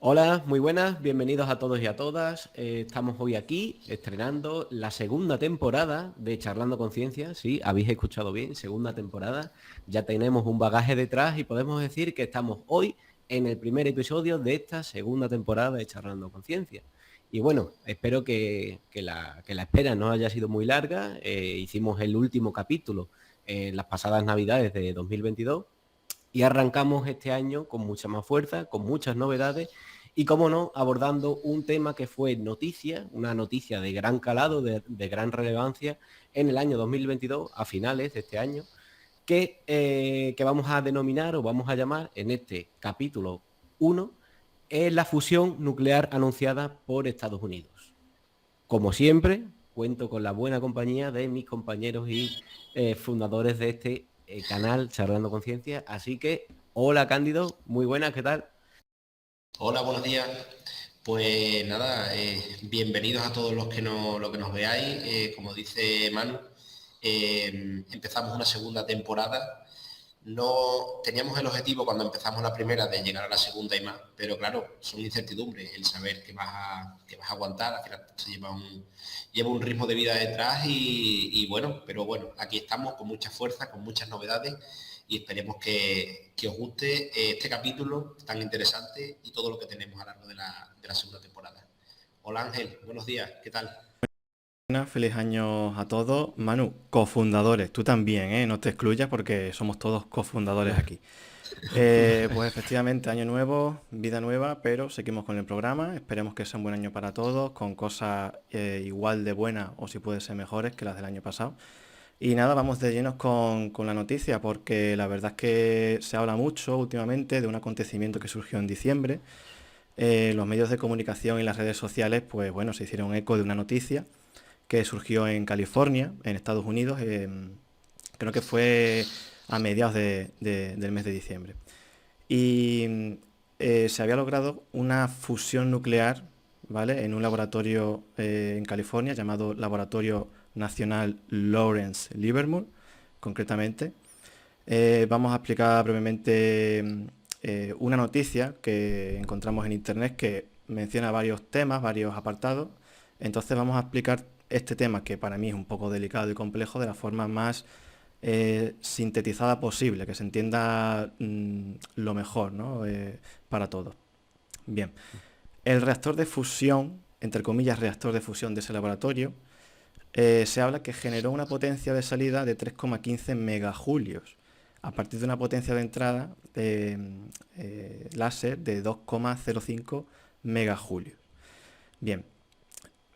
Hola, muy buenas, bienvenidos a todos y a todas. Estamos hoy aquí estrenando la segunda temporada de Charlando Conciencia. Sí, habéis escuchado bien, segunda temporada. Ya tenemos un bagaje detrás y podemos decir que estamos hoy en el primer episodio de esta segunda temporada de Charlando Conciencia. Y bueno, espero que la espera no haya sido muy larga. Hicimos el último capítulo en las pasadas navidades de 2022 y arrancamos este año con mucha más fuerza, con muchas novedades y, como no, abordando un tema que fue noticia, una noticia de gran calado, de gran relevancia en el año 2022, a finales de este año, que vamos a denominar o vamos a llamar en este capítulo 1, es la fusión nuclear anunciada por Estados Unidos. Como siempre, cuento con la buena compañía de mis compañeros y fundadores de este canal Charlando Conciencia. Así que, hola Cándido, muy buenas, ¿qué tal? Hola, buenos días. Pues nada, bienvenidos a todos los que nos veáis. Como dice Manu, empezamos una segunda temporada. No teníamos el objetivo cuando empezamos la primera de llegar a la segunda y más, pero claro, son incertidumbres el saber que vas a aguantar. Al final lleva un ritmo de vida detrás y bueno, pero bueno, aquí estamos con mucha fuerza, con muchas novedades y esperemos que os guste este capítulo tan interesante y todo lo que tenemos a lo largo de la segunda temporada. Hola Ángel, buenos días, ¿qué tal? Buenas, feliz año a todos. Manu, cofundadores, tú también, ¿eh? No te excluyas porque somos todos cofundadores aquí. Pues efectivamente, año nuevo, vida nueva, pero seguimos con el programa. Esperemos que sea un buen año para todos, con cosas igual de buenas o si puede ser mejores que las del año pasado. Y nada, vamos de llenos con la noticia, porque la verdad es que se habla mucho últimamente de un acontecimiento que surgió en diciembre. Los medios de comunicación y las redes sociales, pues bueno, se hicieron eco de una noticia que surgió en California, en Estados Unidos, creo que fue a mediados del mes de diciembre. Y se había logrado una fusión nuclear, ¿vale? En un laboratorio en California llamado Laboratorio Nacional Lawrence Livermore, concretamente. Vamos a explicar brevemente una noticia que encontramos en internet que menciona varios temas, varios apartados. Entonces vamos a explicar este tema, que para mí es un poco delicado y complejo, de la forma más sintetizada posible, que se entienda lo mejor, ¿no? Para todos. Bien, el reactor de fusión, entre comillas, reactor de fusión de ese laboratorio, se habla que generó una potencia de salida de 3,15 megajulios, a partir de una potencia de entrada láser de 2,05 megajulios. Bien,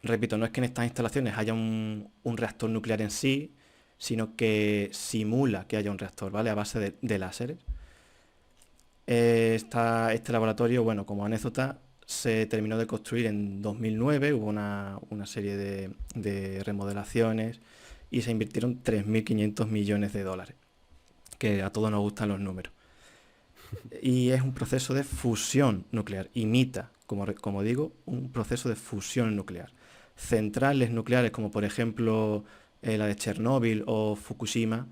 repito, no es que en estas instalaciones haya un reactor nuclear en sí, sino que simula que haya un reactor, ¿vale? A base de láseres. Este laboratorio, bueno, como anécdota, se terminó de construir en 2009, hubo una serie de remodelaciones y se invirtieron 3.500 millones de dólares, que a todos nos gustan los números. Y es un proceso de fusión nuclear, imita, como digo, un proceso de fusión nuclear. Centrales nucleares, como por ejemplo la de Chernóbil o Fukushima,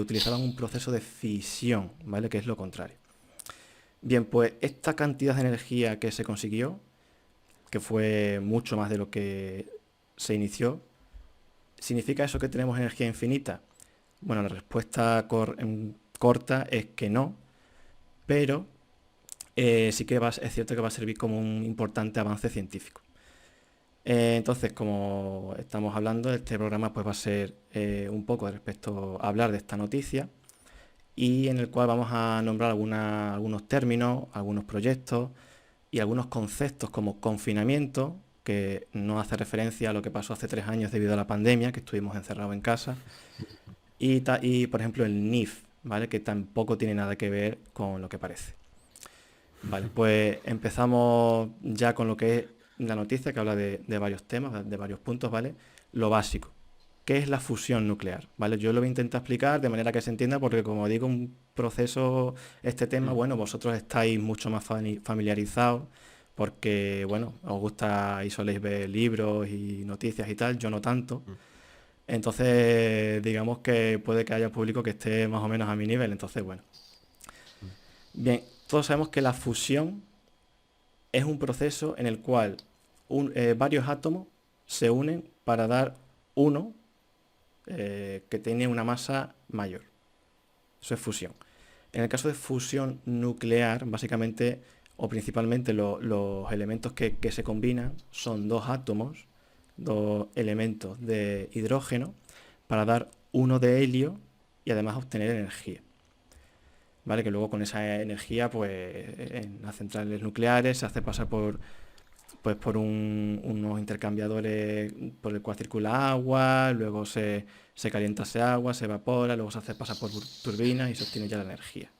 utilizaban un proceso de fisión, ¿vale? Que es lo contrario. Bien, pues esta cantidad de energía que se consiguió, que fue mucho más de lo que se inició, ¿significa eso que tenemos energía infinita? Bueno, la respuesta corta es que no, pero sí que es cierto que va a servir como un importante avance científico. Entonces, como estamos hablando, este programa pues va a ser un poco respecto a hablar de esta noticia y en el cual vamos a nombrar algunos términos, algunos proyectos y algunos conceptos como confinamiento, que no hace referencia a lo que pasó hace 3 años debido a la pandemia, que estuvimos encerrados en casa, y por ejemplo el NIF, ¿vale? Que tampoco tiene nada que ver con lo que parece. Vale, pues empezamos ya con lo que es la noticia, que habla de varios temas, de varios puntos, ¿vale? Lo básico. ¿Qué es la fusión nuclear? ¿Vale? Yo lo voy a intentar explicar de manera que se entienda, porque como digo, un proceso, este tema, bueno, vosotros estáis mucho más familiarizados, porque, bueno, os gusta y soléis ver libros y noticias y tal, yo no tanto. Entonces, digamos que puede que haya público que esté más o menos a mi nivel, entonces, bueno. Bien, todos sabemos que la fusión es un proceso en el cual varios átomos se unen para dar uno que tiene una masa mayor. Eso es fusión. En el caso de fusión nuclear, básicamente o principalmente los elementos que se combinan son dos átomos, dos elementos de hidrógeno, para dar uno de helio y además obtener energía. ¿Vale? Que luego con esa energía, pues en las centrales nucleares se hace pasar por unos intercambiadores por el cual circula agua, luego se calienta ese agua, se evapora, luego se hace pasar por turbinas y se obtiene ya la energía.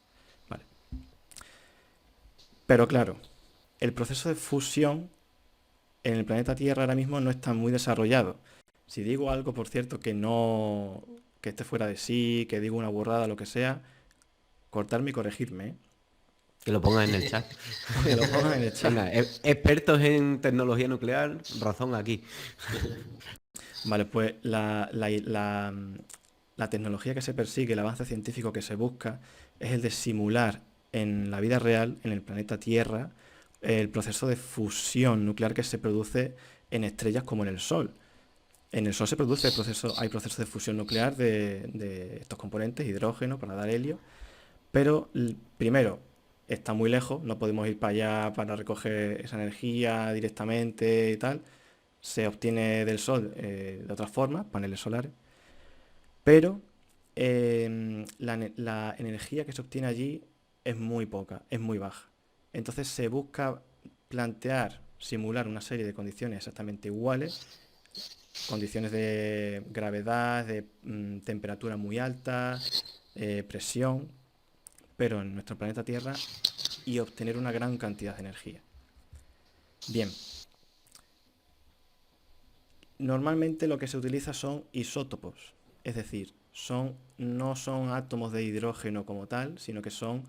¿Vale? Pero claro, el proceso de fusión en el planeta Tierra ahora mismo no está muy desarrollado. Si digo algo, por cierto, que esté fuera de sí, que digo una burrada, lo que sea, cortarme y corregirme, ¿eh? Que lo pongan en el chat. Que lo pongan en el chat. Venga, expertos en tecnología nuclear, razón aquí. Vale, pues la tecnología que se persigue, el avance científico que se busca, es el de simular en la vida real, en el planeta Tierra, el proceso de fusión nuclear que se produce en estrellas como en el Sol. En el Sol hay procesos de fusión nuclear de estos componentes, hidrógeno para dar helio, pero primero, está muy lejos, no podemos ir para allá para recoger esa energía directamente y tal. Se obtiene del Sol de otras formas, paneles solares, pero la energía que se obtiene allí es muy poca, es muy baja. Entonces se busca simular una serie de condiciones exactamente iguales, condiciones de gravedad, de temperatura muy alta, presión, pero en nuestro planeta Tierra, y obtener una gran cantidad de energía. Bien. Normalmente lo que se utiliza son isótopos, es decir, no son átomos de hidrógeno como tal, sino que son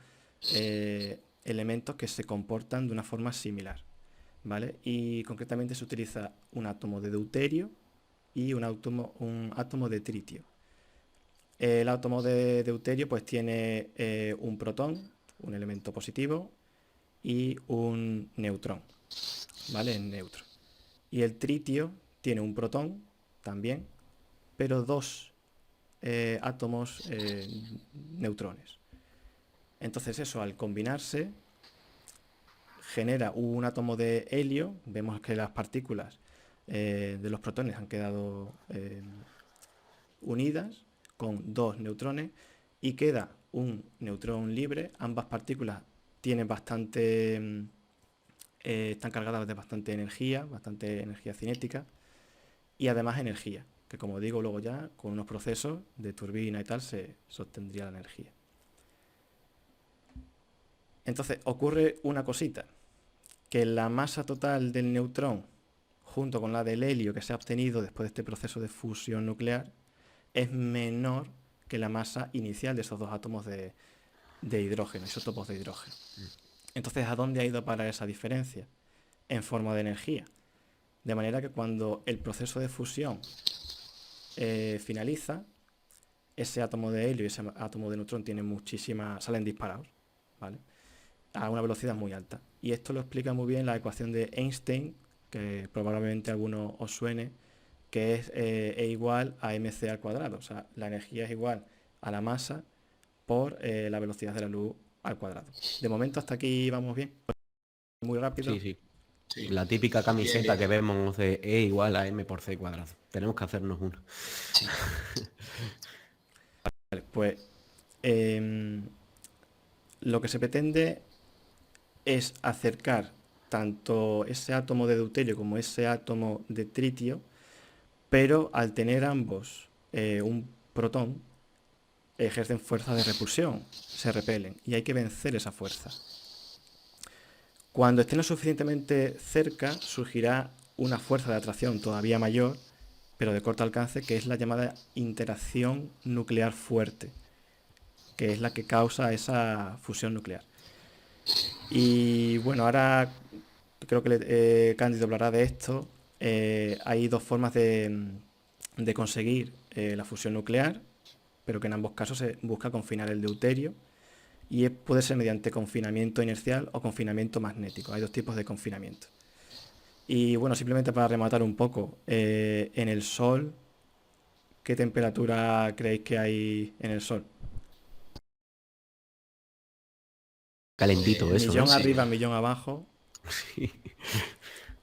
elementos que se comportan de una forma similar, ¿vale? Y concretamente se utiliza un átomo de deuterio y un átomo de tritio. El átomo de deuterio pues tiene un protón, un elemento positivo, y un neutrón, ¿vale? En neutro. Y el tritio tiene un protón también, pero dos átomos neutrones. Entonces eso, al combinarse, genera un átomo de helio. Vemos que las partículas de los protones han quedado unidas con dos neutrones y queda un neutrón libre. Ambas partículas tienen están cargadas de bastante energía cinética y además energía, que como digo luego ya con unos procesos de turbina y tal se obtendría la energía. Entonces ocurre una cosita, que la masa total del neutrón junto con la del helio que se ha obtenido después de este proceso de fusión nuclear es menor que la masa inicial de esos dos átomos de hidrógeno, isótopos de hidrógeno. Entonces, ¿a dónde ha ido a parar esa diferencia? En forma de energía. De manera que cuando el proceso de fusión finaliza, ese átomo de helio y ese átomo de neutrón salen disparados, ¿vale? A una velocidad muy alta. Y esto lo explica muy bien la ecuación de Einstein, que probablemente a algunos os suene, que es E igual a mc al cuadrado. O sea, la energía es igual a la masa por la velocidad de la luz al cuadrado. De momento hasta aquí vamos bien. Muy rápido. Sí. La típica camiseta que vemos de E igual a M por C cuadrado. Tenemos que hacernos uno. Sí. Vale, pues lo que se pretende es acercar tanto ese átomo de deuterio como ese átomo de tritio, pero al tener ambos un protón, ejercen fuerza de repulsión, se repelen y hay que vencer esa fuerza. Cuando estén lo suficientemente cerca, surgirá una fuerza de atracción todavía mayor, pero de corto alcance, que es la llamada interacción nuclear fuerte, que es la que causa esa fusión nuclear. Y bueno, ahora creo que Cándido hablará de esto. Hay dos formas de conseguir la fusión nuclear, pero que en ambos casos se busca confinar el deuterio y puede ser mediante confinamiento inercial o confinamiento magnético. Hay dos tipos de confinamiento. Y bueno, simplemente para rematar un poco, en el Sol, ¿qué temperatura creéis que hay en el Sol? Calentito eso, Millón ¿no? Sí. arriba, millón abajo. Sí.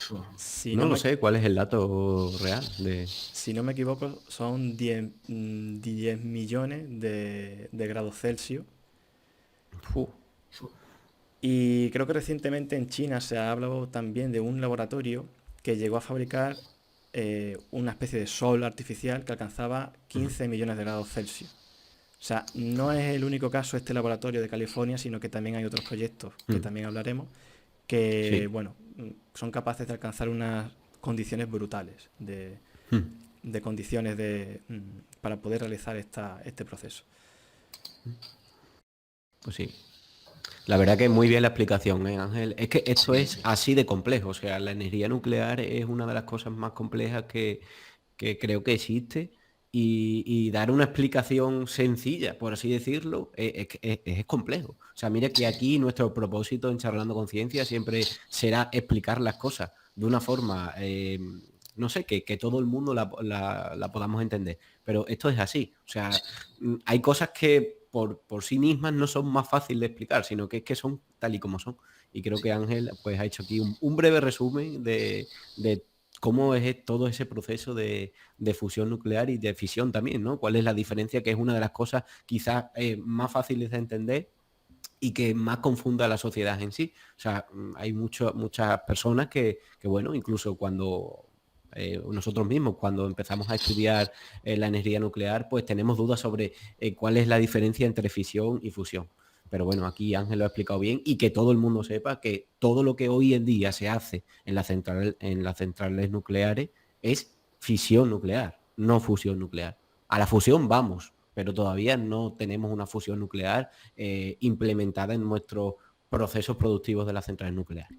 Puf. Si no No lo me, sé, ¿cuál es el dato real de...? si no me equivoco, son 10 millones de grados Celsius. Fu. Y creo que recientemente en China se ha hablado también de un laboratorio que llegó a fabricar una especie de sol artificial que alcanzaba 15 millones de grados Celsius. O sea, no es el único caso este laboratorio de California, sino que también hay otros proyectos que Mm. también hablaremos, que, Sí. bueno, son capaces de alcanzar unas condiciones brutales, Mm. de condiciones para poder realizar este proceso. Pues sí. La verdad que muy bien la explicación, Ángel. Es que esto Sí, es sí. así de complejo. O sea, la energía nuclear es una de las cosas más complejas que creo que existe. Y dar una explicación sencilla, por así decirlo, es complejo. O sea, mira que aquí nuestro propósito en Charlando Conciencia siempre será explicar las cosas de una forma, no sé, que todo el mundo la podamos entender. Pero esto es así. O sea, hay cosas que por sí mismas no son más fáciles de explicar, sino que es que son tal y como son. Y creo que Ángel pues ha hecho aquí un breve resumen de cómo es todo ese proceso de fusión nuclear y de fisión también, ¿no? ¿Cuál es la diferencia? Que es una de las cosas quizás más fáciles de entender y que más confunda a la sociedad en sí. O sea, hay muchas personas que, bueno, incluso cuando nosotros mismos, cuando empezamos a estudiar la energía nuclear, pues tenemos dudas sobre cuál es la diferencia entre fisión y fusión. Pero bueno, aquí Ángel lo ha explicado bien y que todo el mundo sepa que todo lo que hoy en día se hace en las centrales nucleares es fisión nuclear, no fusión nuclear. A la fusión vamos, pero todavía no tenemos una fusión nuclear implementada en nuestros procesos productivos de las centrales nucleares.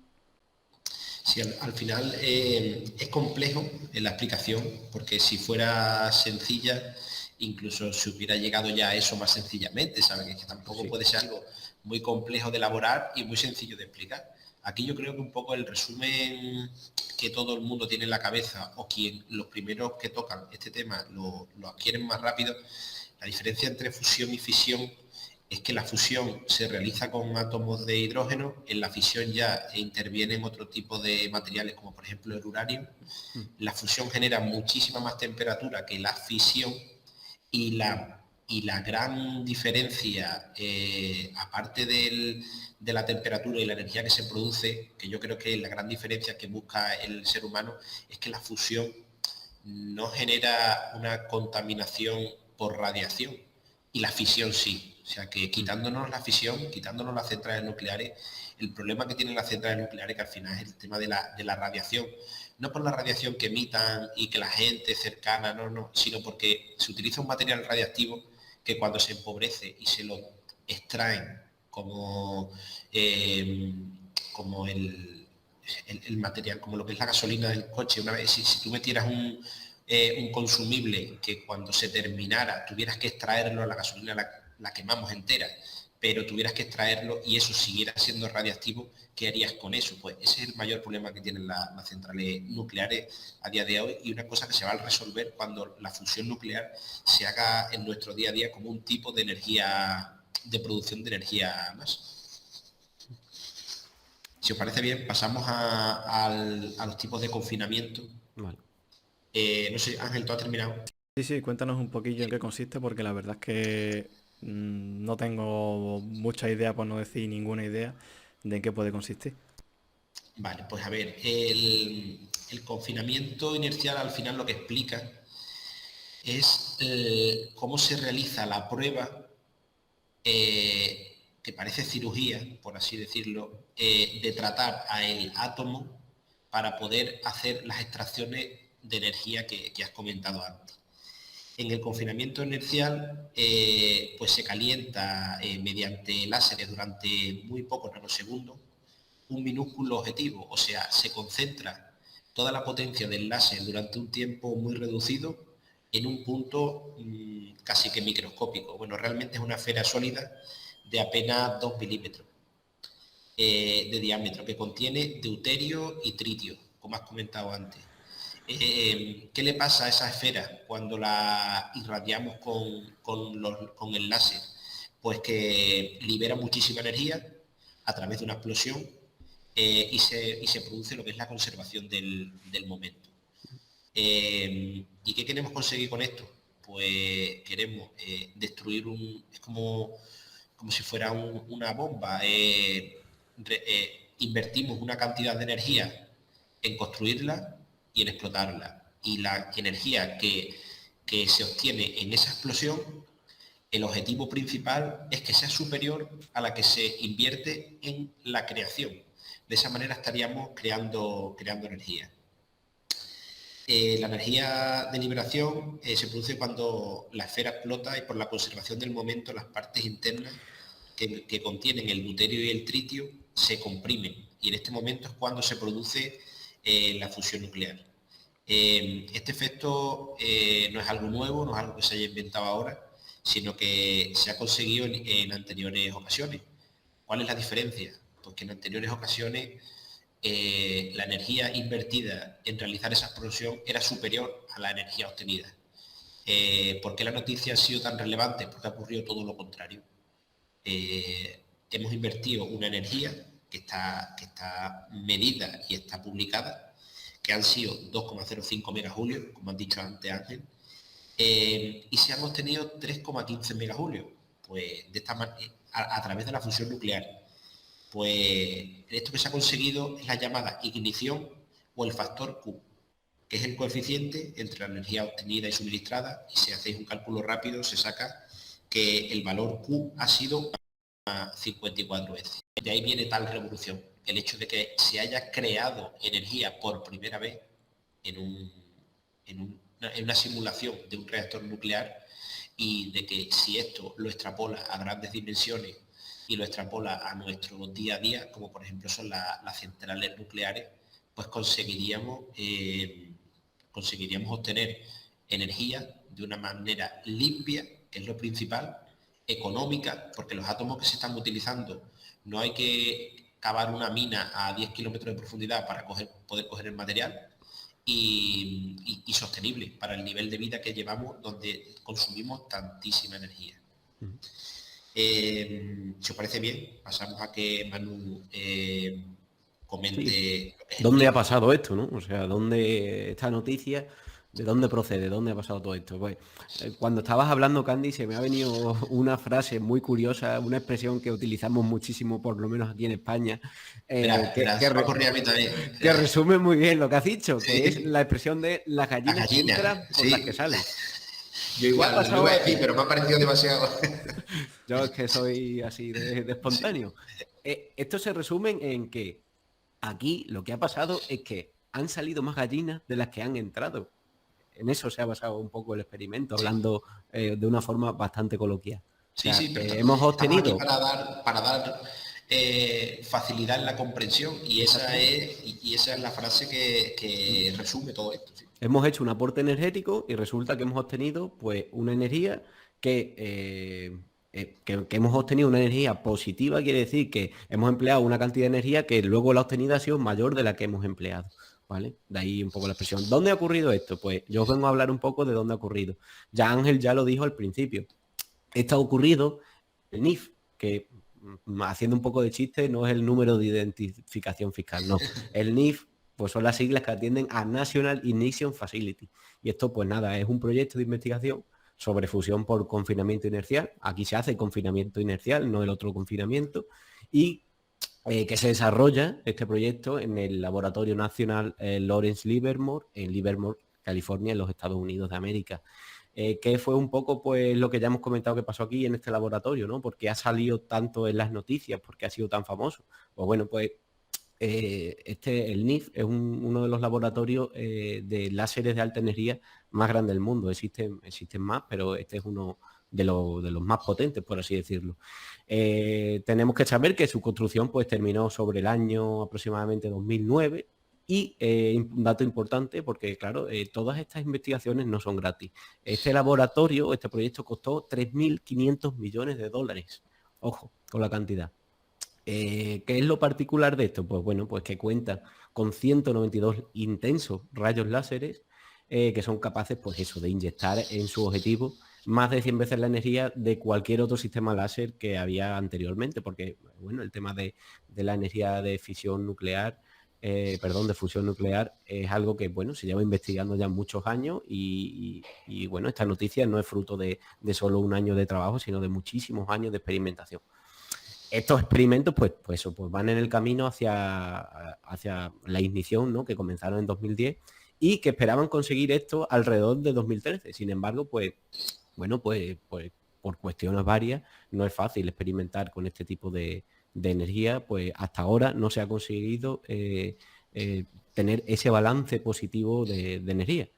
Sí, al final es complejo en la explicación, porque si fuera sencilla, incluso se hubiera llegado ya a eso más sencillamente, ¿sabes? Que tampoco Sí. puede ser algo muy complejo de elaborar y muy sencillo de explicar. Aquí yo creo que un poco el resumen que todo el mundo tiene en la cabeza, o quien los primeros que tocan este tema lo adquieren más rápido, la diferencia entre fusión y fisión es que la fusión se realiza con átomos de hidrógeno, en la fisión ya intervienen otro tipo de materiales como por ejemplo el uranio. La fusión genera muchísima más temperatura que la fisión y la gran diferencia, aparte de la temperatura y la energía que se produce, que yo creo que la gran diferencia que busca el ser humano, es que la fusión no genera una contaminación por radiación y la fisión sí. O sea que quitándonos la fisión, quitándonos las centrales nucleares, el problema que tienen las centrales nucleares que al final es el tema de la radiación. No por la radiación que emitan y que la gente cercana, no, sino porque se utiliza un material radiactivo que cuando se empobrece y se lo extraen como, eh, como el material, como lo que es la gasolina del coche. Una vez, si tú metieras un consumible que cuando se terminara tuvieras que extraerlo, la gasolina la quemamos entera, pero tuvieras que extraerlo y eso siguiera siendo radiactivo, ¿qué harías con eso? Pues ese es el mayor problema que tienen las centrales nucleares a día de hoy, y una cosa que se va a resolver cuando la fusión nuclear se haga en nuestro día a día como un tipo de energía, de producción de energía más. Si os parece bien, pasamos a los tipos de confinamiento. Vale. No sé, Ángel, ¿tú has terminado? Sí, sí, cuéntanos un poquillo en qué consiste, porque la verdad es que no tengo mucha idea, por no decir ninguna idea, de en qué puede consistir. Vale, pues a ver, el confinamiento inercial al final lo que explica es cómo se realiza la prueba, que parece cirugía, por así decirlo, de tratar a el átomo para poder hacer las extracciones de energía que has comentado antes. En el confinamiento inercial, pues se calienta mediante láseres durante muy pocos nanosegundos un minúsculo objetivo, o sea, se concentra toda la potencia del láser durante un tiempo muy reducido en un punto casi que microscópico. Bueno, realmente es una esfera sólida de apenas 2 milímetros de diámetro, que contiene deuterio y tritio, como has comentado antes. ¿Qué le pasa a esa esfera cuando la irradiamos con el láser? Pues que libera muchísima energía a través de una explosión y se produce lo que es la conservación del momento. ¿Y qué queremos conseguir con esto? Pues queremos destruir es como si fuera una bomba. Invertimos una cantidad de energía en construirla y en explotarla. Y la energía que se obtiene en esa explosión, el objetivo principal es que sea superior a la que se invierte en la creación. De esa manera estaríamos creando energía. La energía de liberación se produce cuando la esfera explota y por la conservación del momento las partes internas que contienen el deuterio y el tritio se comprimen. Y en este momento es cuando se produce la fusión nuclear. Este efecto no es algo nuevo, no es algo que se haya inventado ahora, sino que se ha conseguido en anteriores ocasiones. ¿Cuál es la diferencia? Pues que en anteriores ocasiones la energía invertida en realizar esa explosión era superior a la energía obtenida. ¿Por qué la noticia ha sido tan relevante? Porque ha ocurrido todo lo contrario. Hemos invertido una energía que está medida y está publicada, que han sido 2,05 megajulios, como han dicho antes Ángel, y se han obtenido 3,15 megajulios, pues de esta manera, a través de la fusión nuclear. Pues esto que se ha conseguido es la llamada ignición o el factor Q, que es el coeficiente entre la energía obtenida y suministrada, y si hacéis un cálculo rápido se saca que el valor Q ha sido 54 veces. De ahí viene tal revolución, el hecho de que se haya creado energía por primera vez en una simulación de un reactor nuclear, y de que si esto lo extrapola a grandes dimensiones y lo extrapola a nuestro día a día, como por ejemplo son las centrales nucleares, pues conseguiríamos obtener energía de una manera limpia, que es lo principal, económica, porque los átomos que se están utilizando no hay que cavar una mina a 10 kilómetros de profundidad para poder coger el material, y sostenible para el nivel de vida que llevamos, donde consumimos tantísima energía. Si os parece bien, pasamos a que Manu comente. Sí. ¿Dónde ha pasado esto, no? O sea, ¿dónde esta noticia? ¿De dónde procede? ¿Dónde ha pasado todo esto? Pues cuando estabas hablando, Candy, se me ha venido una frase muy curiosa, una expresión que utilizamos muchísimo, por lo menos aquí en España, que resume muy bien lo que has dicho, Sí. que es la expresión de las gallinas que entran por sí. las que salen. Yo igual, lo iba a decir, pero me ha parecido demasiado. Yo es que soy así de espontáneo. Esto se resume en que aquí lo que ha pasado es que han salido más gallinas de las que han entrado. En eso se ha basado un poco el experimento, hablando de una forma bastante coloquial. Sí, O sea, sí, pero hemos obtenido... para dar facilidad en la comprensión, y esa es la frase que resume todo esto. Sí. Hemos hecho un aporte energético y resulta que hemos obtenido pues una energía que hemos obtenido una energía positiva, quiere decir que hemos empleado una cantidad de energía que luego la obtenida ha sido mayor de la que hemos empleado. ¿Vale? De ahí un poco la expresión. ¿Dónde ha ocurrido esto? Pues yo os vengo a hablar un poco de dónde ha ocurrido. Ya Ángel ya lo dijo al principio. Esto ha ocurrido en el NIF, que haciendo un poco de chiste, no es el número de identificación fiscal, no. El NIF pues son las siglas que atienden a National Ignition Facility. Y esto pues nada, es un proyecto de investigación sobre fusión por confinamiento inercial. Aquí se hace confinamiento inercial, no el otro confinamiento. Y que se desarrolla este proyecto en el Laboratorio Nacional Lawrence Livermore, en Livermore, California, en los Estados Unidos de América. Que fue un poco pues lo que ya hemos comentado que pasó aquí en este laboratorio, ¿no? Porque ha salido tanto en las noticias, porque ha sido tan famoso. Pues bueno, pues el NIF es uno de los laboratorios de láseres de alta energía más grandes del mundo. Existen más, pero este es uno de los más potentes, por así decirlo. Tenemos que saber que su construcción pues terminó sobre el año aproximadamente 2009, y un dato importante, porque claro, todas estas investigaciones no son gratis. Este laboratorio, este proyecto costó 3.500 millones de dólares. Ojo, con la cantidad. ¿Qué es lo particular de esto? Pues bueno, pues que cuenta con 192 intensos rayos láseres que son capaces, pues eso, de inyectar en su objetivo más de 100 veces la energía de cualquier otro sistema láser que había anteriormente, porque bueno, el tema de la energía de fisión nuclear, de fusión nuclear, es algo que bueno, se lleva investigando ya muchos años y bueno, esta noticia no es fruto de solo un año de trabajo, sino de muchísimos años de experimentación. Estos experimentos pues van en el camino hacia la ignición, ¿no? Que comenzaron en 2010 y que esperaban conseguir esto alrededor de 2013. Sin embargo, pues bueno, pues por cuestiones varias no es fácil experimentar con este tipo de energía, pues hasta ahora no se ha conseguido tener ese balance positivo de energía.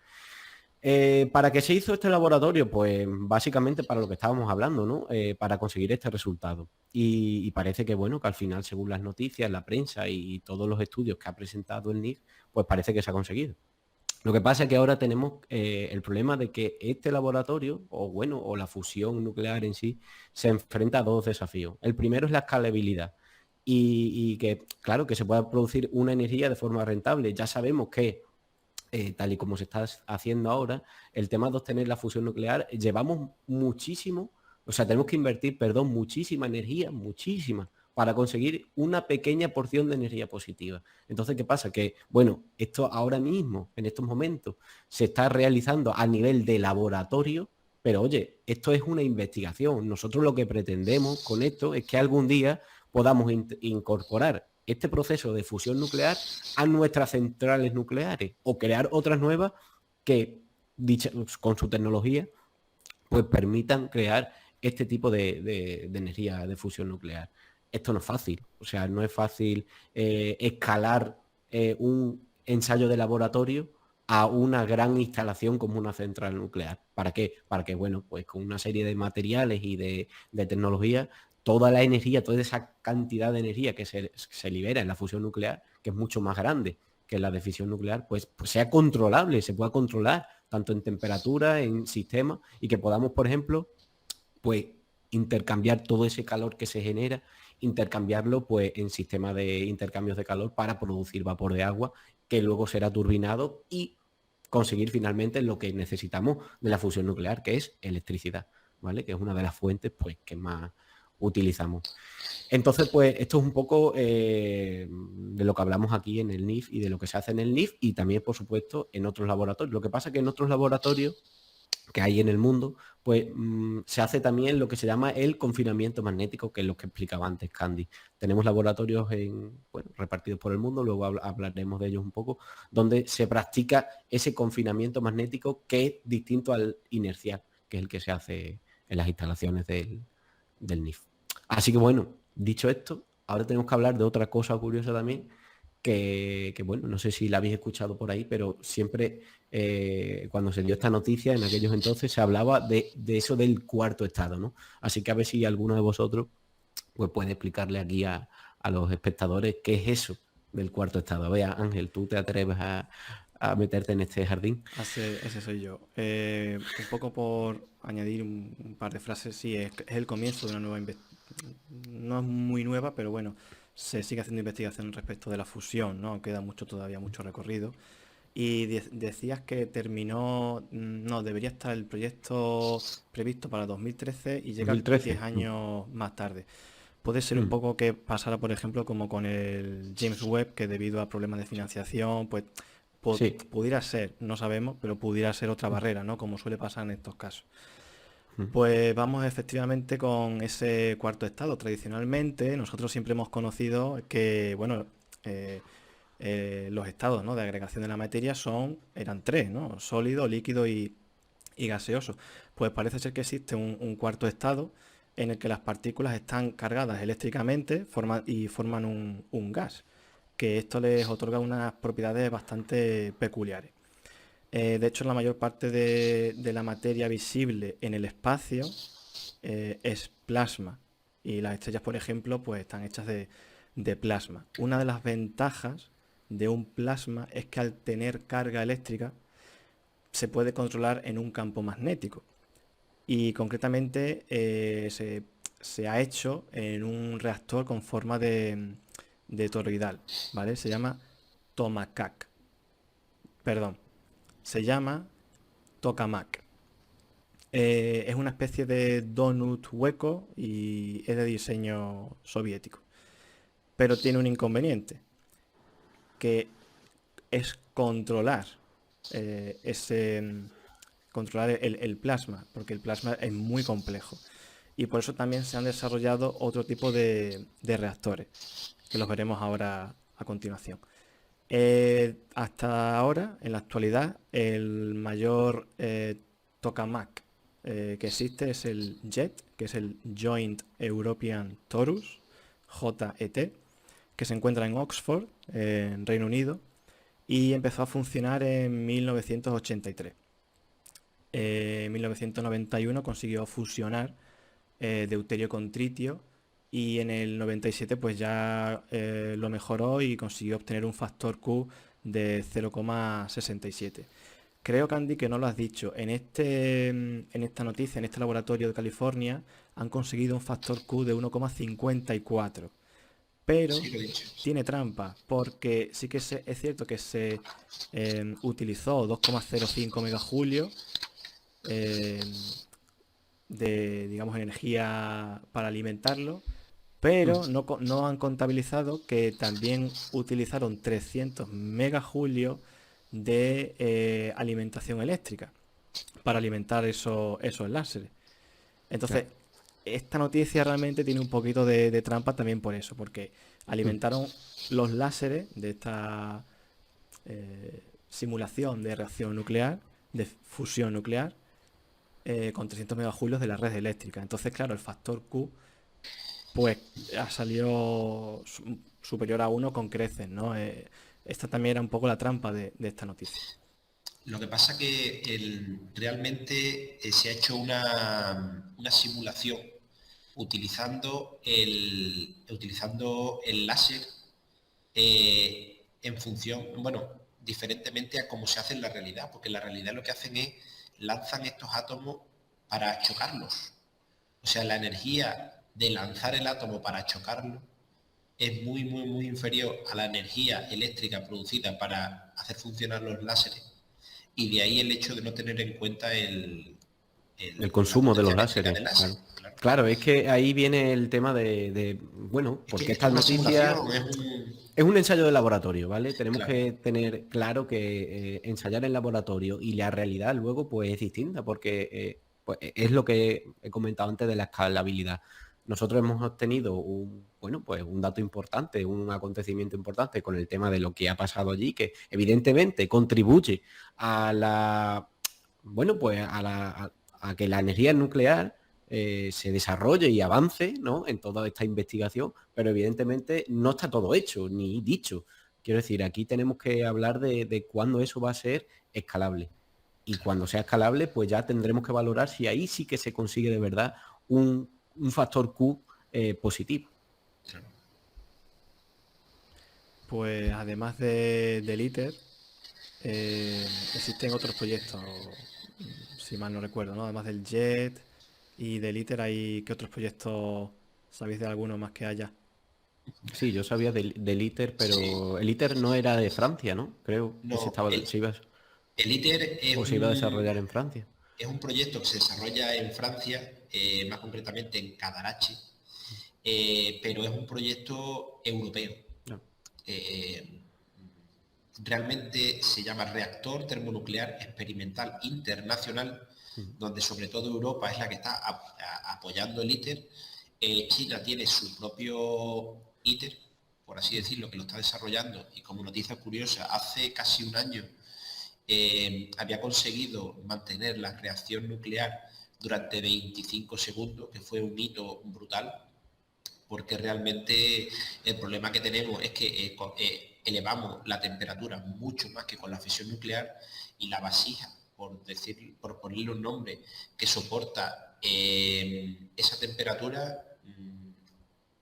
¿Para qué se hizo este laboratorio? Pues básicamente para lo que estábamos hablando, ¿no? Para conseguir este resultado. Y parece que, bueno, que al final, según las noticias, la prensa y todos los estudios que ha presentado el NIF, pues parece que se ha conseguido. Lo que pasa es que ahora tenemos el problema de que este laboratorio, o la fusión nuclear en sí, se enfrenta a dos desafíos. El primero es la escalabilidad y que, claro, que se pueda producir una energía de forma rentable. Ya sabemos que tal y como se está haciendo ahora, el tema de obtener la fusión nuclear, llevamos muchísimo, o sea, tenemos que invertir, perdón, muchísima energía, muchísima, para conseguir una pequeña porción de energía positiva. Entonces, ¿qué pasa? Que, bueno, esto ahora mismo, en estos momentos, se está realizando a nivel de laboratorio, pero oye, esto es una investigación. Nosotros lo que pretendemos con esto es que algún día podamos incorporar este proceso de fusión nuclear a nuestras centrales nucleares o crear otras nuevas que, con su tecnología, pues permitan crear este tipo de energía de fusión nuclear. Esto no es fácil, o sea, no es fácil escalar un ensayo de laboratorio a una gran instalación como una central nuclear. ¿Para qué? Para que, bueno, pues con una serie de materiales y de tecnología, toda la energía, toda esa cantidad de energía que se libera en la fusión nuclear, que es mucho más grande que la de fisión nuclear, pues sea controlable, se pueda controlar tanto en temperatura, en sistema, y que podamos, por ejemplo, pues intercambiar todo ese calor que se genera, intercambiarlo pues en sistemas de intercambios de calor para producir vapor de agua que luego será turbinado y conseguir finalmente lo que necesitamos de la fusión nuclear, que es electricidad, ¿vale? Que es una de las fuentes pues que más utilizamos. Entonces, pues esto es un poco de lo que hablamos aquí en el NIF y de lo que se hace en el NIF y también, por supuesto, en otros laboratorios. Lo que pasa es que en otros laboratorios que hay en el mundo, pues se hace también lo que se llama el confinamiento magnético, que es lo que explicaba antes Candy. Tenemos laboratorios repartidos por el mundo, luego hablaremos de ellos un poco, donde se practica ese confinamiento magnético que es distinto al inercial, que es el que se hace en las instalaciones del NIF. Así que bueno, dicho esto, ahora tenemos que hablar de otra cosa curiosa también, que bueno, no sé si la habéis escuchado por ahí, pero siempre cuando se dio esta noticia, en aquellos entonces se hablaba de eso del cuarto estado, ¿no? Así que a ver si alguno de vosotros pues puede explicarle aquí a los espectadores qué es eso del cuarto estado. A ver, Ángel, ¿tú te atreves a meterte en este jardín? Ese soy yo. Un poco por añadir un par de frases, sí, es el comienzo de una nueva investigación. No es muy nueva, pero bueno, se sigue haciendo investigación respecto de la fusión, ¿no? Queda mucho todavía, mucho recorrido. Y decías que terminó, no, debería estar el proyecto previsto para 2013 y llega 10 2013. años más tarde. Puede ser un poco que pasara, por ejemplo, como con el James Webb, que debido a problemas de financiación, pues Sí. pudiera ser, no sabemos, pero pudiera ser otra barrera, ¿no? Como suele pasar en estos casos. Mm. Pues vamos efectivamente con ese cuarto estado. Tradicionalmente, nosotros siempre hemos conocido que, bueno, eh, los estados, ¿no?, de agregación de la materia eran tres, ¿no? Sólido, líquido y gaseoso. Pues parece ser que existe un cuarto estado en el que las partículas están cargadas eléctricamente y forman un gas, que esto les otorga unas propiedades bastante peculiares. De hecho, la mayor parte de la materia visible en el espacio es plasma. Y las estrellas, por ejemplo, pues están hechas de plasma. Una de las ventajas de un plasma es que al tener carga eléctrica se puede controlar en un campo magnético. Y concretamente se ha hecho en un reactor con forma de toroidal, ¿vale? Se llama Tomacac. Perdón, se llama Tokamak. Es una especie de donut hueco y es de diseño soviético. Pero tiene un inconveniente, que es controlar el plasma, porque el plasma es muy complejo. Y por eso también se han desarrollado otro tipo de reactores, que los veremos ahora a continuación. Hasta ahora, en la actualidad, el mayor tokamak que existe es el JET, que es el Joint European Torus, JET, que se encuentra en Oxford, en Reino Unido, y empezó a funcionar en 1983. En 1991 consiguió fusionar deuterio con tritio y en el 97 pues ya lo mejoró y consiguió obtener un factor Q de 0,67. Creo, Candy, que no lo has dicho. En esta noticia, en este laboratorio de California, han conseguido un factor Q de 1,54. Pero Sí, lo he dicho. tiene trampa, porque sí que es cierto que se utilizó 2,05 megajulios eh, de, digamos, energía para alimentarlo, pero no han contabilizado que también utilizaron 300 megajulios de alimentación eléctrica para alimentar esos láseres. Entonces, Claro. esta noticia realmente tiene un poquito de trampa también por eso, porque alimentaron los láseres de esta simulación de reacción nuclear, de fusión nuclear, con 300 megajulios de la red eléctrica. Entonces, claro, el factor Q pues ha salido superior a 1 con creces, ¿no? Esta también era un poco la trampa de esta noticia. Lo que pasa que realmente se ha hecho una simulación utilizando el láser en función, bueno, diferentemente a cómo se hace en la realidad, porque en la realidad lo que hacen es lanzan estos átomos para chocarlos. O sea, la energía de lanzar el átomo para chocarlo es muy, muy, muy inferior a la energía eléctrica producida para hacer funcionar los láseres. Y de ahí el hecho de no tener en cuenta El la consumo de potencia los eléctrica láseres, del láser. claro. Claro. Claro, es que ahí viene el tema bueno, Es que porque esto es estas una noticias simulación, es un... es un ensayo de laboratorio, ¿vale? Tenemos Claro. que tener claro que ensayar en laboratorio y la realidad luego pues es distinta, porque pues, es lo que he comentado antes de la escalabilidad. Nosotros hemos obtenido bueno, pues un dato importante, un acontecimiento importante con el tema de lo que ha pasado allí, que evidentemente contribuye a bueno, pues a que la energía nuclear se desarrolle y avance, ¿no? En toda esta investigación, pero evidentemente no está todo hecho ni dicho. Quiero decir, aquí tenemos que hablar de cuándo eso va a ser escalable. Y cuando sea escalable, pues ya tendremos que valorar si ahí sí que se consigue de verdad un factor Q positivo. Claro. Pues además del ITER, existen otros proyectos, si mal no recuerdo, ¿no? Además del JET y del ITER, ¿qué otros proyectos sabéis de alguno más que haya? Sí, yo sabía del ITER, Sí. pero el ITER no era de Francia, ¿no? Creo que No, el ITER se iba a desarrollar en Francia. es un proyecto que se desarrolla en Francia, más concretamente en Cadarache, pero es un proyecto europeo. No. Eh, Realmente se llama Reactor Termonuclear Experimental Internacional, donde sobre todo Europa es la que está apoyando el ITER. China tiene su propio ITER, por así decirlo, que lo está desarrollando, y como noticia curiosa, hace casi un año había conseguido mantener la reacción nuclear durante 25 segundos, que fue un hito brutal, porque realmente el problema que tenemos es que elevamos la temperatura mucho más que con la fisión nuclear, y la vasija, por ponerle un nombre, que soporta esa temperatura,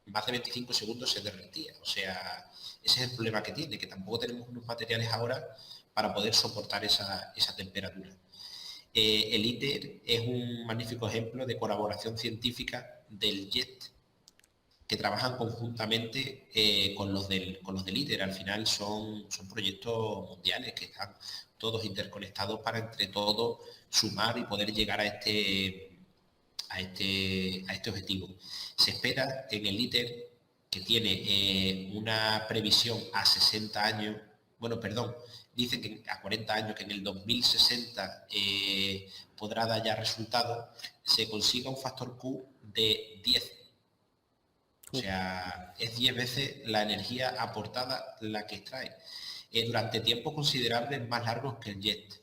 más de 25 segundos se derretía. O sea, ese es el problema que tiene, que tampoco tenemos unos materiales ahora para poder soportar esa temperatura. El ITER es un magnífico ejemplo de colaboración científica del JET, que trabajan conjuntamente con los del ITER. Al final son proyectos mundiales que están todos interconectados para entre todos sumar y poder llegar a este objetivo. Se espera en el ITER, que tiene una previsión a 60 años, bueno, perdón, dicen que a 40 años, que en el 2060 podrá dar ya resultados, se consiga un factor Q de 10. O sea, es 10 veces la energía aportada la que extrae. Durante tiempos considerables más largos que el JET,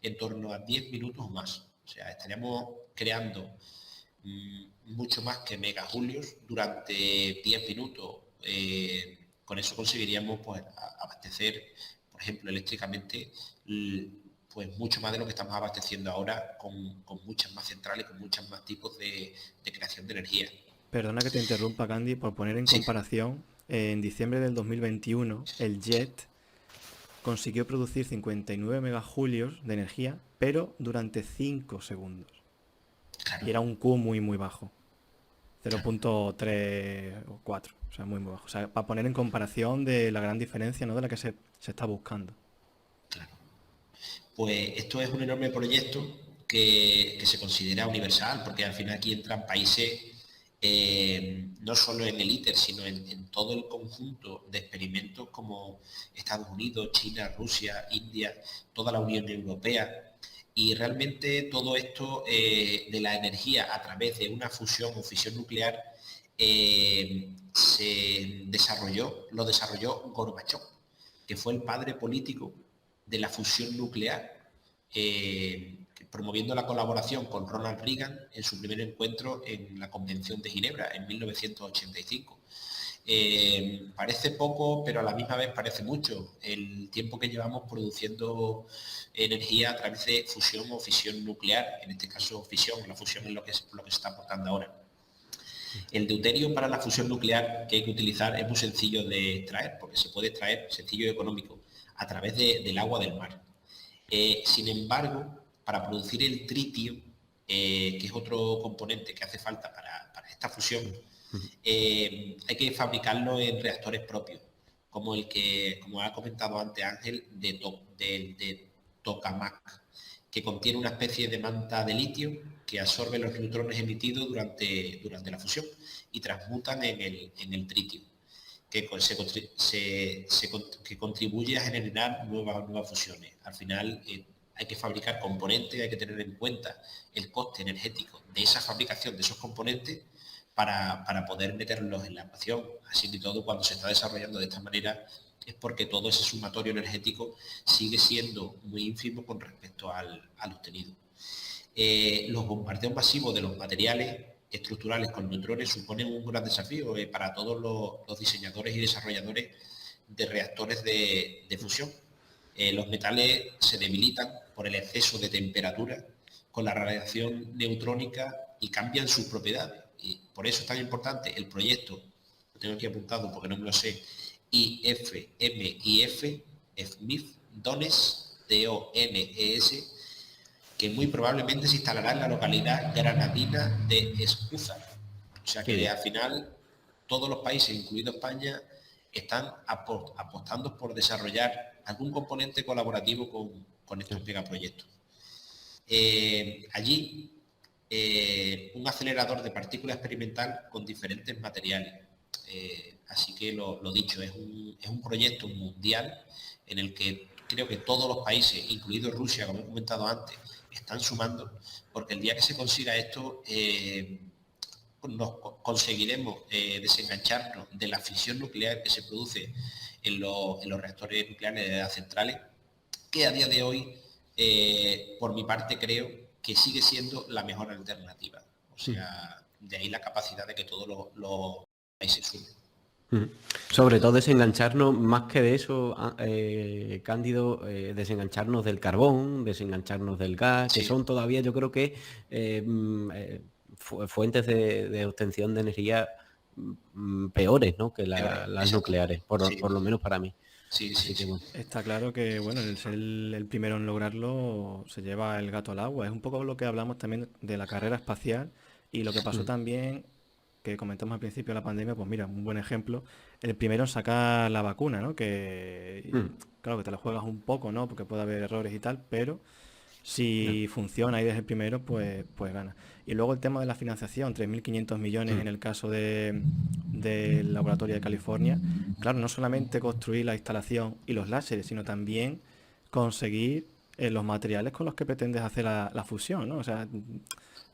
en torno a 10 minutos o más. O sea, estaríamos creando mucho más que megajulios durante 10 minutos. Con eso conseguiríamos pues, abastecer, por ejemplo, eléctricamente, pues mucho más de lo que estamos abasteciendo ahora con muchas más centrales, con muchos más tipos de creación de energía. Perdona que te interrumpa, Candy, por poner en comparación, en diciembre del 2021 el JET consiguió producir 59 megajulios de energía, pero durante 5 segundos. Claro. Y era un Q muy muy bajo, 0.3 o 4, o sea, muy muy bajo. O sea, para poner en comparación de la gran diferencia, ¿no?, de la que se está buscando. Claro. Pues esto es un enorme proyecto que se considera universal, porque al final aquí entran países no solo en el ITER, sino en todo el conjunto de experimentos como Estados Unidos, China, Rusia, India, toda la Unión Europea. Y realmente todo esto de la energía a través de una fusión o fisión nuclear lo desarrolló Gorbachov, que fue el padre político de la fusión nuclear, promoviendo la colaboración con Ronald Reagan en su primer encuentro en la Convención de Ginebra en 1985. Parece poco, pero a la misma vez parece mucho el tiempo que llevamos produciendo energía a través de fusión o fisión nuclear, en este caso fisión. La fusión es lo que se está aportando ahora. El deuterio para la fusión nuclear que hay que utilizar es muy sencillo de extraer, porque se puede extraer, sencillo y económico, a través del agua del mar. Sin embargo, para producir el tritio, que es otro componente que hace falta para esta fusión, hay que fabricarlo en reactores propios, como el que, como ha comentado antes Ángel, de tokamak, que contiene una especie de manta de litio que absorbe los neutrones emitidos durante la fusión y transmutan en el tritio, que contribuye a generar nuevas fusiones. Al final hay que fabricar componentes, hay que tener en cuenta el coste energético de esa fabricación de esos componentes para poder meterlos en la ecuación. Así que todo, cuando se está desarrollando de esta manera, es porque todo ese sumatorio energético sigue siendo muy ínfimo con respecto al obtenido. Los bombardeos masivos de los materiales estructurales con neutrones suponen un gran desafío para todos los diseñadores y desarrolladores de reactores de fusión. Los metales se debilitan por el exceso de temperatura con la radiación neutrónica y cambian sus propiedades. Y por eso es tan importante el proyecto, lo tengo aquí apuntado porque no me lo sé, IFMIF, DONES, DONES, que muy probablemente se instalará en la localidad granadina de Escúzar. O sea que al final todos los países, incluido España, están apostando por desarrollar algún componente colaborativo con estos megaproyectos. Allí, un acelerador de partículas experimental con diferentes materiales. Así que lo dicho, es un proyecto mundial en el que creo que todos los países, incluido Rusia, como he comentado antes, están sumando, porque el día que se consiga esto, conseguiremos desengancharnos de la fisión nuclear que se produce en los reactores nucleares de las centrales, que a día de hoy, por mi parte, creo que sigue siendo la mejor alternativa. O sea, de ahí la capacidad de que todos los países sumen. Sobre todo desengancharnos, más que de eso, Cándido, desengancharnos del carbón, desengancharnos del gas, que son todavía, yo creo que fuentes de obtención de energía peores, ¿no?, que las nucleares, por lo menos para mí. Sí. Bueno. Está claro que, bueno, el ser el primero en lograrlo se lleva el gato al agua. Es un poco lo que hablamos también de la carrera espacial y lo que pasó también que comentamos al principio de la pandemia, pues mira, un buen ejemplo, el primero en sacar la vacuna, ¿no? Que Mm, claro que te la juegas un poco, ¿no? Porque puede haber errores y tal, pero no, si funciona y desde el primero, pues gana. Y luego el tema de la financiación, 3.500 millones mm, en el caso del laboratorio de California. Claro, no solamente construir la instalación y los láseres, sino también conseguir los materiales con los que pretendes hacer la fusión, ¿no? O sea,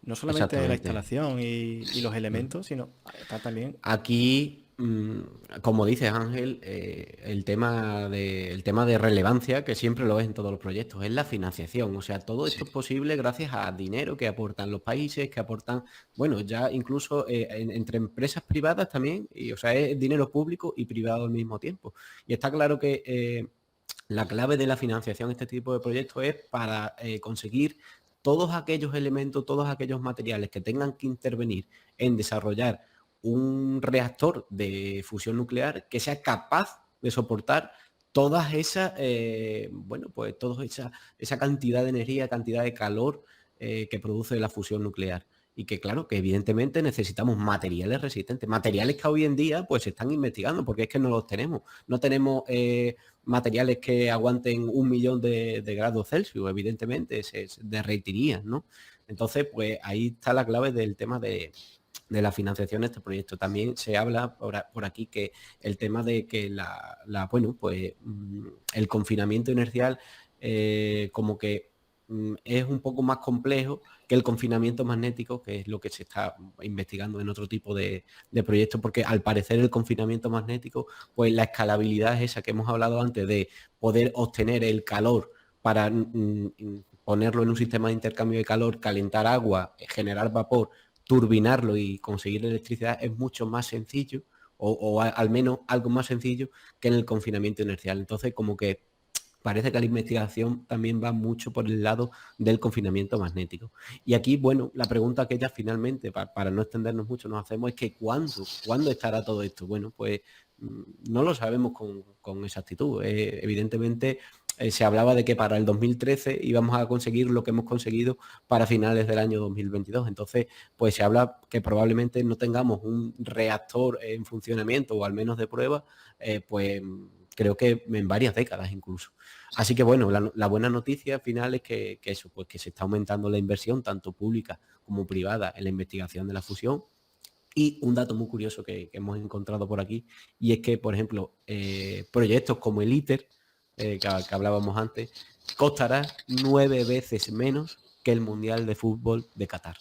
no solamente la exactamente. instalación y los Mm. elementos, sino está también... Aquí, como dices Ángel, el tema de relevancia, que siempre lo es en todos los proyectos, es la financiación. O sea, todo Sí, esto es posible gracias a dinero que aportan los países, que aportan, bueno, ya incluso entre empresas privadas también, y, o sea, es dinero público y privado al mismo tiempo. Y está claro que la clave de la financiación de este tipo de proyectos es para conseguir todos aquellos elementos, todos aquellos materiales que tengan que intervenir en desarrollar un reactor de fusión nuclear que sea capaz de soportar todas esas, bueno, pues toda esa cantidad de energía, cantidad de calor que produce la fusión nuclear. Y que claro, que evidentemente necesitamos materiales resistentes, materiales que hoy en día pues se están investigando, porque es que no los tenemos. No tenemos materiales que aguanten 1 millón de grados Celsius, evidentemente se derretirían, ¿no? Entonces, pues ahí está la clave del tema de la financiación de este proyecto. También se habla por aquí que el tema de que bueno, pues el confinamiento inercial como que es un poco más complejo que el confinamiento magnético, que es lo que se está investigando en otro tipo de proyectos, porque al parecer el confinamiento magnético, pues la escalabilidad es esa que hemos hablado antes de poder obtener el calor para ponerlo en un sistema de intercambio de calor, calentar agua, generar vapor, turbinarlo y conseguir electricidad es mucho más sencillo, al menos algo más sencillo que en el confinamiento inercial. Entonces, como que parece que la investigación también va mucho por el lado del confinamiento magnético. Y aquí, bueno, la pregunta que ya finalmente, para no extendernos mucho, nos hacemos es que ¿cuándo estará todo esto? Bueno, pues no lo sabemos con exactitud. Evidentemente, se hablaba de que para el 2013 íbamos a conseguir lo que hemos conseguido para finales del año 2022. Entonces, pues se habla que probablemente no tengamos un reactor en funcionamiento o al menos de prueba, pues creo que en varias décadas incluso. Así que bueno, la buena noticia final es que eso, pues que se está aumentando la inversión, tanto pública como privada, en la investigación de la fusión. Y un dato muy curioso que hemos encontrado por aquí, y es que, por ejemplo, proyectos como el ITER, que hablábamos antes, costará 9 veces menos que el Mundial de Fútbol de Qatar.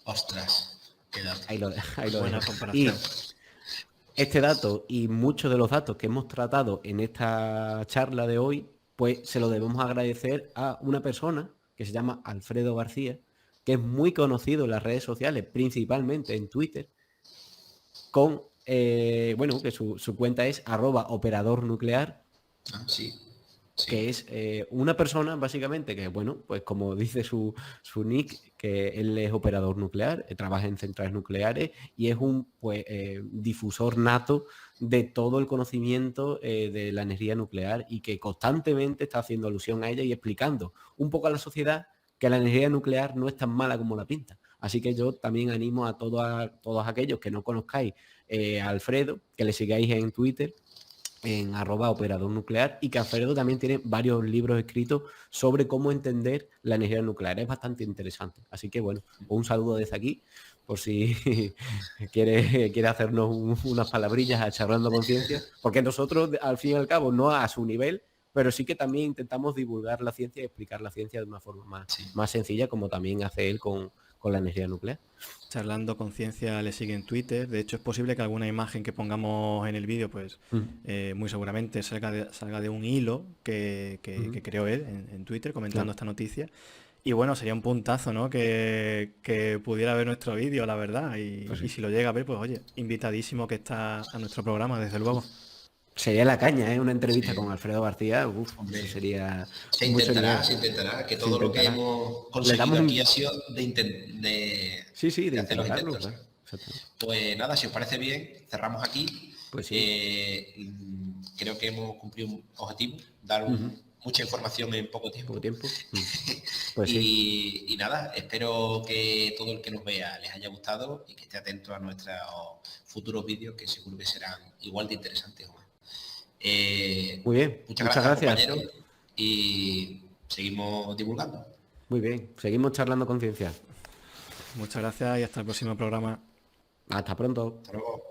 ostras, qué dato. Ahí lo dejo. Buena comparación. Y este dato y muchos de los datos que hemos tratado en esta charla de hoy, pues se lo debemos agradecer a una persona que se llama Alfredo García, que es muy conocido en las redes sociales, principalmente en Twitter, con, bueno, que su cuenta es @operadornuclear, Ah, sí, que sí. es una persona básicamente que, bueno, pues como dice su nick, que él es operador nuclear, trabaja en centrales nucleares y es un pues, difusor nato de todo el conocimiento de la energía nuclear y que constantemente está haciendo alusión a ella y explicando un poco a la sociedad que la energía nuclear no es tan mala como la pinta. Así que yo también animo a todos aquellos que no conozcáis a Alfredo, que le sigáis en Twitter en @operador nuclear y que Alfredo también tiene varios libros escritos sobre cómo entender la energía nuclear. Es bastante interesante. Así que bueno, un saludo desde aquí por si quiere hacernos unas palabrillas a Charlando Conciencia, porque nosotros al fin y al cabo no a su nivel, pero sí que también intentamos divulgar la ciencia y explicar la ciencia de una forma Sí. más sencilla, como también hace él con la energía nuclear. Charlando Conciencia le sigue en Twitter. De hecho, es posible que alguna imagen que pongamos en el vídeo, pues Mm, muy seguramente salga de un hilo que mm, creó él en Twitter comentando claro. esta noticia. Y bueno, sería un puntazo, ¿no? Que pudiera ver nuestro vídeo, la verdad. Pues Y sí. si lo llega a ver, pues oye, invitadísimo que está a nuestro programa, desde luego. Sería la caña, ¿eh? Una entrevista con Sí, Alfredo García, uf, eso hombre. sería muy sería, Se intentará, que se todo lo que intentará. hemos Le conseguido damos aquí un ha sido sí, sí, de de hacer los intentarlo, intentos. claro. Exactamente. Pues nada, si os parece bien, cerramos aquí. Pues sí. Creo que hemos cumplido un objetivo, dar Ujú. mucha información en poco tiempo. Poco tiempo. Pues sí. Y nada, espero que todo el que nos vea les haya gustado y que esté atento a nuestros futuros vídeos, que seguro que serán igual de interesantes o más. Muy bien, muchas gracias, compañeros, y seguimos divulgando. Muy bien, seguimos charlando con ciencia. Muchas gracias y hasta el próximo programa. Hasta pronto. Hasta luego.